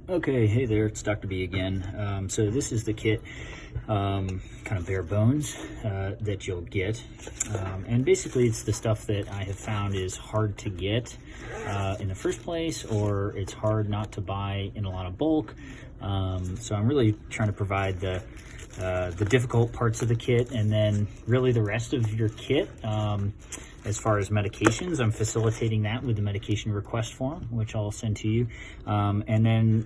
Okay, hey there, it's Dr. B again. So this is the kit, kind of bare bones, that you'll get. And basically it's the stuff that I have found is hard to get in the first place, or it's hard not to buy in a lot of bulk. So I'm really trying to provide the difficult parts of the kit, and then really the rest of your kit. As far as medications, I'm facilitating that with the medication request form, which I'll send to you. And then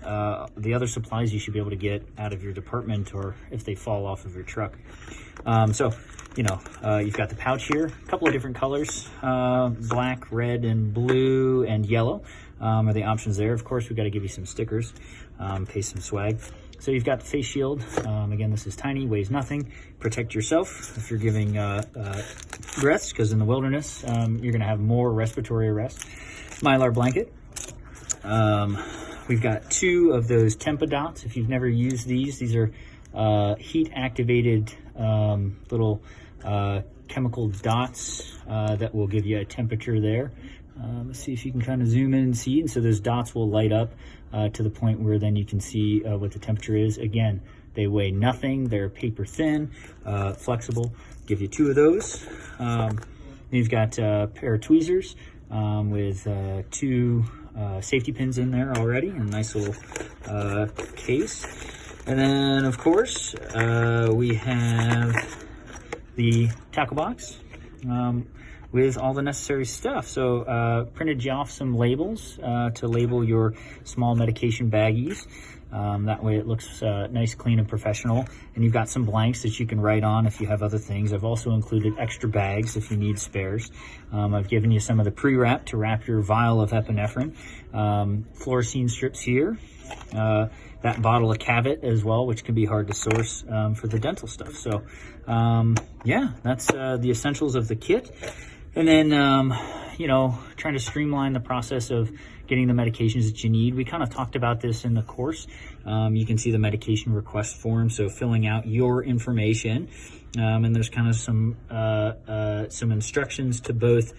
the other supplies you should be able to get out of your department, or if they fall off of your truck. So, you've got the pouch here, a couple of different colors, black, red, and blue, and yellow are the options there. Of course, we've got to give you some stickers, pay some swag. So you've got the face shield. Again, this is tiny, weighs nothing. Protect yourself if you're giving breaths, because in the wilderness, you're gonna have more respiratory arrest. Mylar blanket. We've got 2 of those Tempa-Dots. If you've never used these are heat activated little chemical dots that will give you a temperature there. Let's see if you can kind of zoom in and see. And so those dots will light up to the point where then you can see what the temperature is. Again, they weigh nothing. They're paper thin, flexible. Give you 2 of those. You've got a pair of tweezers with 2 safety pins in there already, and a nice little case. And then, of course, we have the tackle box with all the necessary stuff. So printed you off some labels to label your small medication baggies. That way it looks nice, clean, and professional. And you've got some blanks that you can write on if you have other things. I've also included extra bags if you need spares. I've given you some of the pre-wrap to wrap your vial of epinephrine. Fluorescein strips here. That bottle of Cavit as well, which can be hard to source for the dental stuff. So yeah, that's the essentials of the kit. And then, trying to streamline the process of getting the medications that you need. We kind of talked about this in the course. You can see the medication request form, so filling out your information. And there's kind of some instructions to both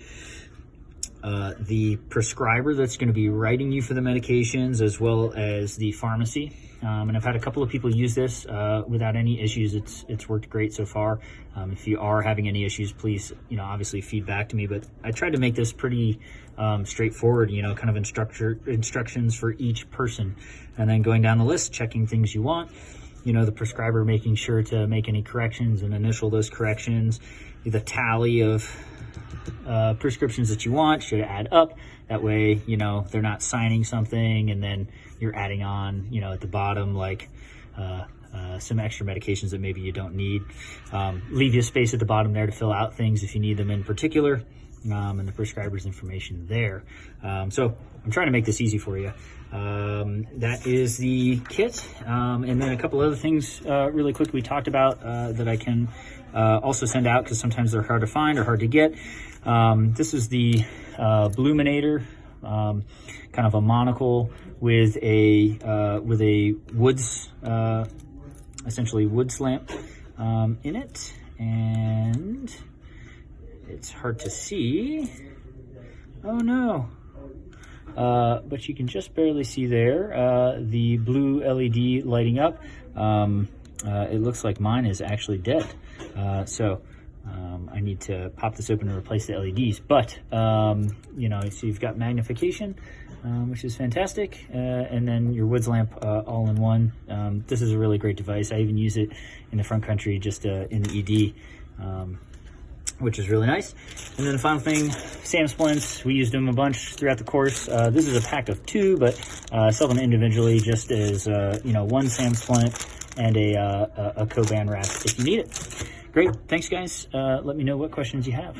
the prescriber that's going to be writing you for the medications, as well as the pharmacy. And I've had a couple of people use this without any issues. It's worked great so far. If you are having any issues, please, obviously feedback to me. But I tried to make this pretty straightforward, kind of instructions for each person. And then going down the list, checking things you want. The prescriber making sure to make any corrections and initial those corrections. The tally of prescriptions that you want should add up. That way, they're not signing something and then you're adding on, at the bottom, like some extra medications that maybe you don't need. Leave you space at the bottom there to fill out things if you need them in particular, and the prescriber's information there. So I'm trying to make this easy for you. That is the kit. And then a couple other things really quick we talked about that I can also send out, because sometimes they're hard to find or hard to get. This is the Bluminator, kind of a monocle with a woods, essentially woods lamp in it, and it's hard to see. Oh no. But you can just barely see there the blue LED lighting up. It looks like mine is actually dead. So I need to pop this open and replace the LEDs. But, so you've got magnification, which is fantastic. And then your woods lamp all in one. This is a really great device. I even use it in the front country, just in the ED. Which is really nice. And then the final thing, SAM splints. We used them a bunch throughout the course. This is a pack of 2, but sell them individually, just as one SAM splint and a Coban wrap if you need it. Great, thanks guys. Let me know what questions you have.